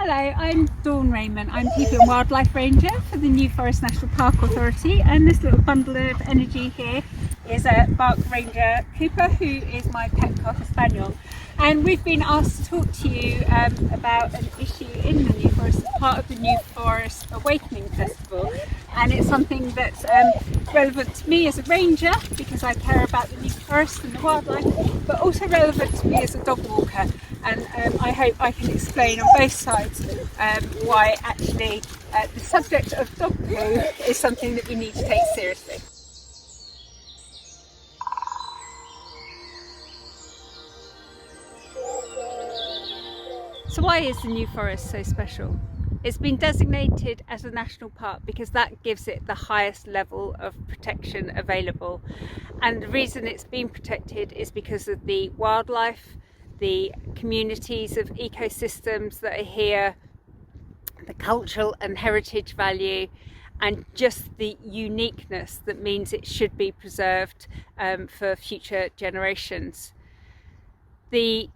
Hello, I'm Dawn Rayment. I'm People and Wildlife Ranger for the New Forest National Park Authority, and this little bundle of energy here is a Bark Ranger Cooper, who is my pet Cocker Spaniel. And we've been asked to talk to you about an issue in the New Forest as part of the New Forest Awakening Festival. And it's something that's relevant to me as a ranger because I care about the New Forest and the wildlife, but also relevant to me as a dog walker. And I hope I can explain on both sides why actually the subject of dog poo is something that we need to take seriously. So why is the New Forest so special? It's been designated as a national park because that gives it the highest level of protection available. And the reason it's been protected is because of the wildlife, the communities of ecosystems that are here, the cultural and heritage value, and just the uniqueness that means it should be preserved for future generations. The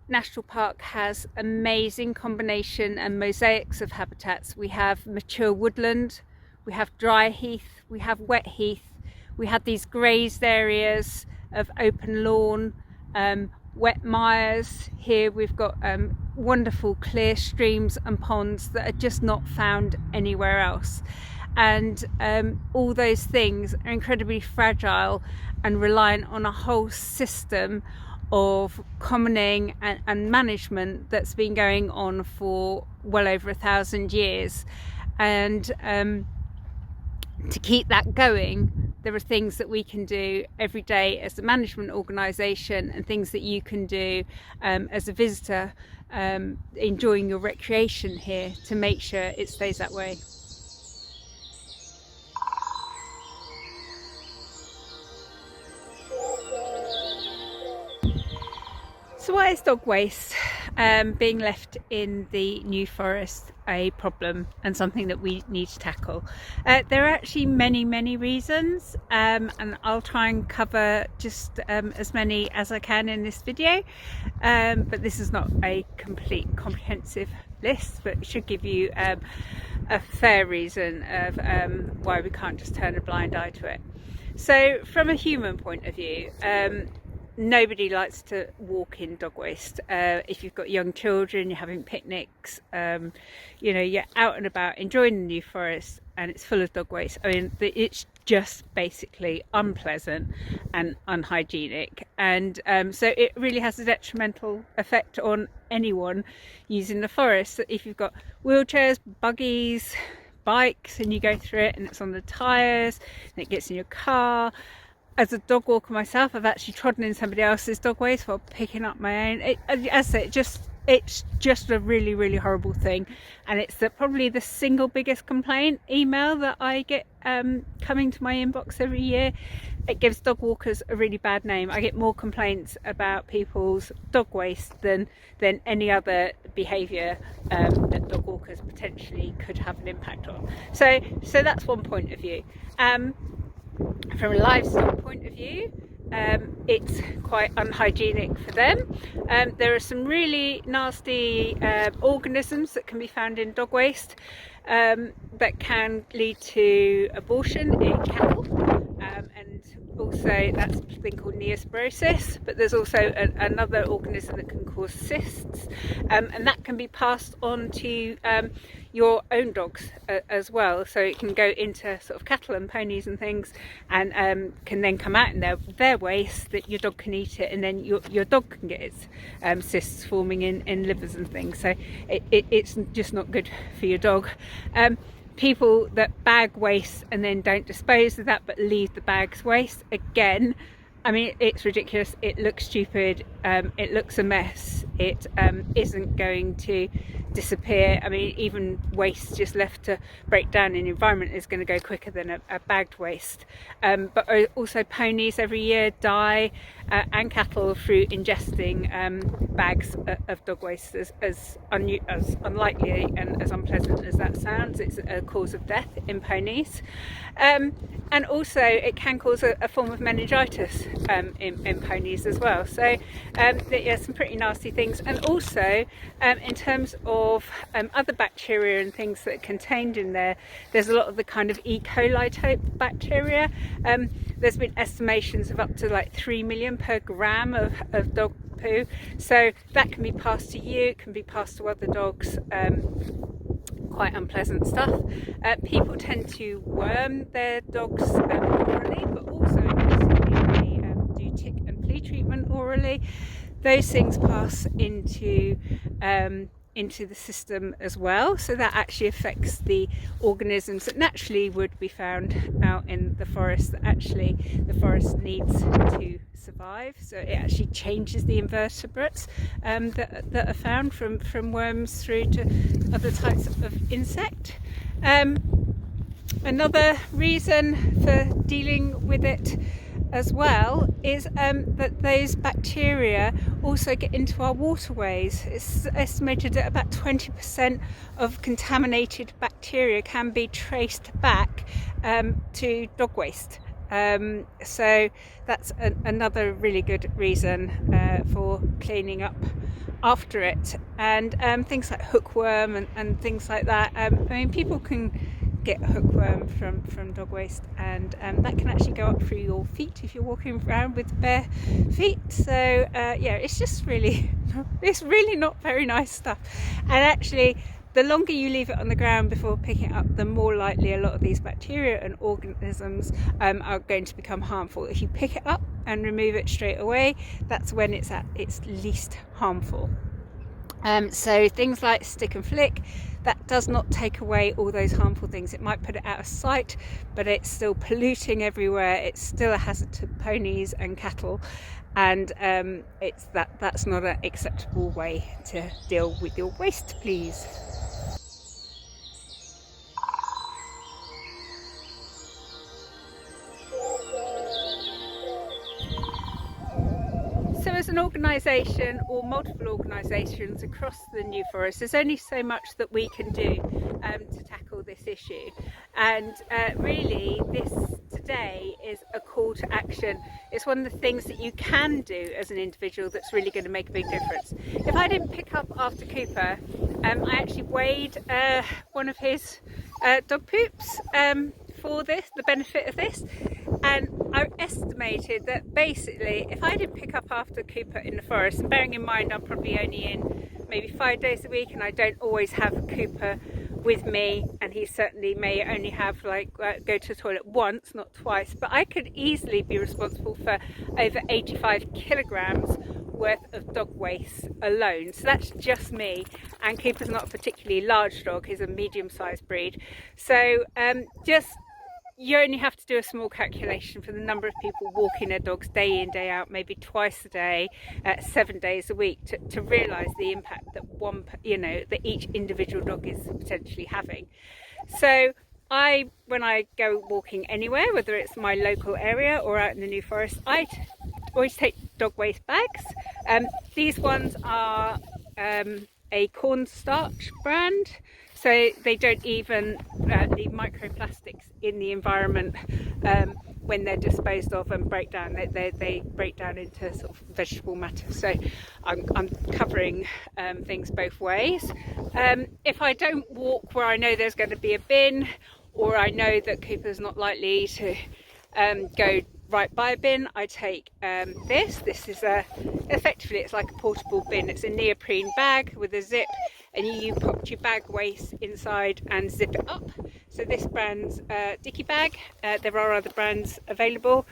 National Park has amazing combination and mosaics of habitats. We have mature woodland, we have dry heath, we have wet heath, we have these grazed areas of open lawn, wet mires. Here we've got wonderful clear streams and ponds that are just not found anywhere else. And all those things are incredibly fragile and reliant on a whole system of commoning and management that's been going on for well over 1,000 years. And to keep that going, there are things that we can do every day as a management organisation and things that you can do as a visitor enjoying your recreation here to make sure it stays that way. So why is dog waste being left in the New Forest a problem and something that we need to tackle? There are actually many reasons, and I'll try and cover just as many as I can in this video, but this is not a complete comprehensive list, but it should give you a fair reason of why we can't just turn a blind eye to it. So from a human point of view, nobody likes to walk in dog waste. If you've got young children, you're having picnics, you know, you're out and about enjoying the New Forest and it's full of dog waste. I mean, it's just basically unpleasant and unhygienic, and so it really has a detrimental effect on anyone using the forest. So if you've got wheelchairs, buggies, bikes, and you go through it and it's on the tyres and it gets in your car. As a dog walker myself, I've actually trodden in somebody else's dog waste while picking up my own. As I say, it's just a really horrible thing, and it's probably the single biggest complaint email that I get coming to my inbox every year. It gives dog walkers a really bad name. I get more complaints about people's dog waste than any other behaviour that dog walkers potentially could have an impact on. So that's one point of view. From a livestock point of view, it's quite unhygienic for them. There are some really nasty organisms that can be found in dog waste that can lead to abortion in cattle, and also that's a thing called neosporosis, but there's also another organism that can cause cysts, and that can be passed on to your own dogs as well. So it can go into sort of cattle and ponies and things, and can then come out in their waste that your dog can eat it, and then your dog can get its cysts forming in livers and things. So it's just not good for your dog. People that bag waste and then don't dispose of that but leave the bags waste, again, I mean, it's ridiculous, it looks stupid, it looks a mess, it isn't going to disappear. I mean, even waste just left to break down in the environment is going to go quicker than a bagged waste. But also ponies every year die, and cattle through ingesting bags of dog waste. As unlikely and as unpleasant as that sounds, it's a cause of death in ponies. And also it can cause a form of meningitis in ponies as well. So there's some pretty nasty things. And also in terms of of other bacteria and things that are contained in there. There's a lot of the kind of E. coli type bacteria. There's been estimations of up to like 3 million per gram of dog poo. So that can be passed to you, it can be passed to other dogs. Quite unpleasant stuff. People tend to worm their dogs orally, but also they do tick and flea treatment orally. Those things pass into the system as well, so that actually affects the organisms that naturally would be found out in the forest, that actually the forest needs to survive. So it actually changes the invertebrates that are found from worms through to other types of insect. Another reason for dealing with it as well is that those bacteria also get into our waterways. It's estimated that about 20% of contaminated bacteria can be traced back to dog waste. So that's another really good reason for cleaning up after it. And things like hookworm and things like that. I mean, people can get hookworm from dog waste, and that can actually go up through your feet if you're walking around with bare feet. So yeah, it's just really not very nice stuff. And actually, the longer you leave it on the ground before picking it up, the more likely a lot of these bacteria and organisms are going to become harmful. If you pick it up and remove it straight away, that's when it's at its least harmful. So things like stick and flick, that does not take away all those harmful things. It might put it out of sight, but it's still polluting everywhere. It's still a hazard to ponies and cattle, and that's not an acceptable way to deal with your waste, please. So as an organisation, or multiple organisations across the New Forest, there's only so much that we can do to tackle this issue. And really, this today is a call to action. It's one of the things that you can do as an individual that's really going to make a big difference. If I didn't pick up after Cooper, I actually weighed one of his dog poops for the benefit of this. And I estimated that basically, if I didn't pick up after Cooper in the forest, and bearing in mind I'm probably only in maybe 5 days a week, and I don't always have Cooper with me, and he certainly may only have go to the toilet once, not twice, but I could easily be responsible for over 85 kilograms worth of dog waste alone. So that's just me, and Cooper's not a particularly large dog, he's a medium-sized breed. So you only have to do a small calculation for the number of people walking their dogs day in, day out, maybe twice a day, 7 days a week, to realise the impact that that each individual dog is potentially having. So when I go walking anywhere, whether it's my local area or out in the New Forest, I always take dog waste bags. These ones are a cornstarch brand, so they don't even leave microplastics in the environment when they're disposed of and break down. They break down into sort of vegetable matter. So I'm covering things both ways. If I don't walk where I know there's going to be a bin, or I know that Cooper's not likely to go right by a bin, I take this. This is effectively, it's like a portable bin. It's a neoprene bag with a zip, and you pop your bag waste inside and zip it up. So this brand's Dicky Bag. There are other brands available,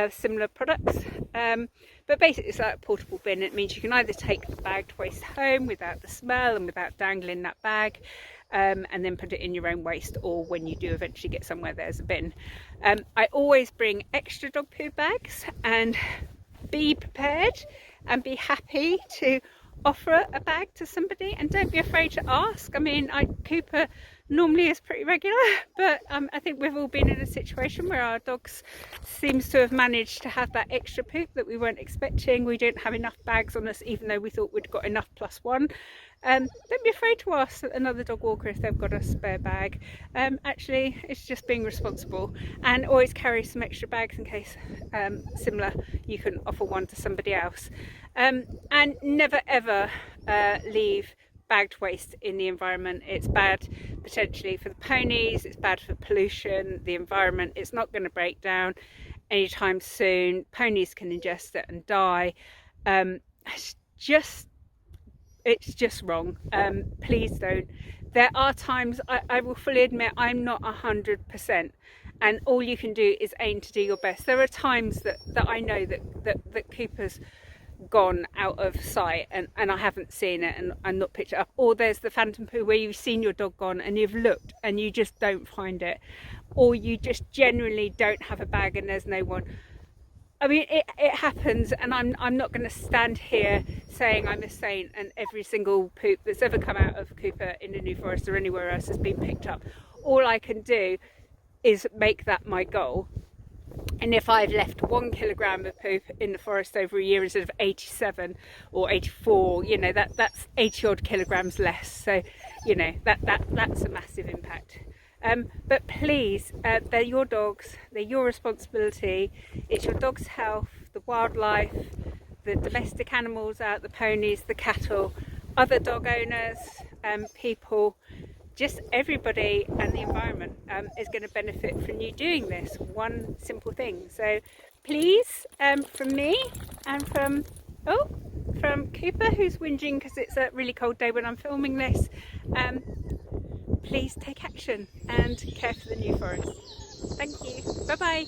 similar products, but basically it's like a portable bin. It means you can either take the bagged waste home without the smell and without dangling that bag, and then put it in your own waste, or when you do eventually get somewhere there's a bin. I always bring extra dog poo bags, and be prepared and be happy to offer a bag to somebody, and don't be afraid to ask. I mean, Cooper normally is pretty regular, but I think we've all been in a situation where our dogs seems to have managed to have that extra poop that we weren't expecting. We don't have enough bags on us, even though we thought we'd got enough plus one. Don't be afraid to ask another dog walker if they've got a spare bag. Actually, it's just being responsible, and always carry some extra bags in case similar you can offer one to somebody else. And never ever leave bagged waste in the environment. It's bad potentially for the ponies, it's bad for pollution, the environment. It's not going to break down anytime soon. Ponies can ingest it and die. It's just wrong. Please don't. There are times, I will fully admit, I'm not 100%, and all you can do is aim to do your best. There are times that I know that Cooper's gone out of sight and I haven't seen it and I'm not picked it up, or there's the phantom poo where you've seen your dog gone and you've looked and you just don't find it, or you just generally don't have a bag and there's no one. I mean, it happens, and I'm not going to stand here saying I'm a saint and every single poop that's ever come out of Cooper in the New Forest or anywhere else has been picked up. All I can do is make that my goal. And if I've left 1 kilogram of poop in the forest over a year instead of 87 or 84, you know, that's 80 odd kilograms less. So, you know, that's a massive impact. But please, they're your dogs, they're your responsibility. It's your dog's health, the wildlife, the domestic animals out, the ponies, the cattle, other dog owners, people, just everybody, and the environment is going to benefit from you doing this one simple thing. So please, from me and from Cooper, who's whinging because it's a really cold day when I'm filming this, please take action and care for the New Forest. Thank you. Bye bye.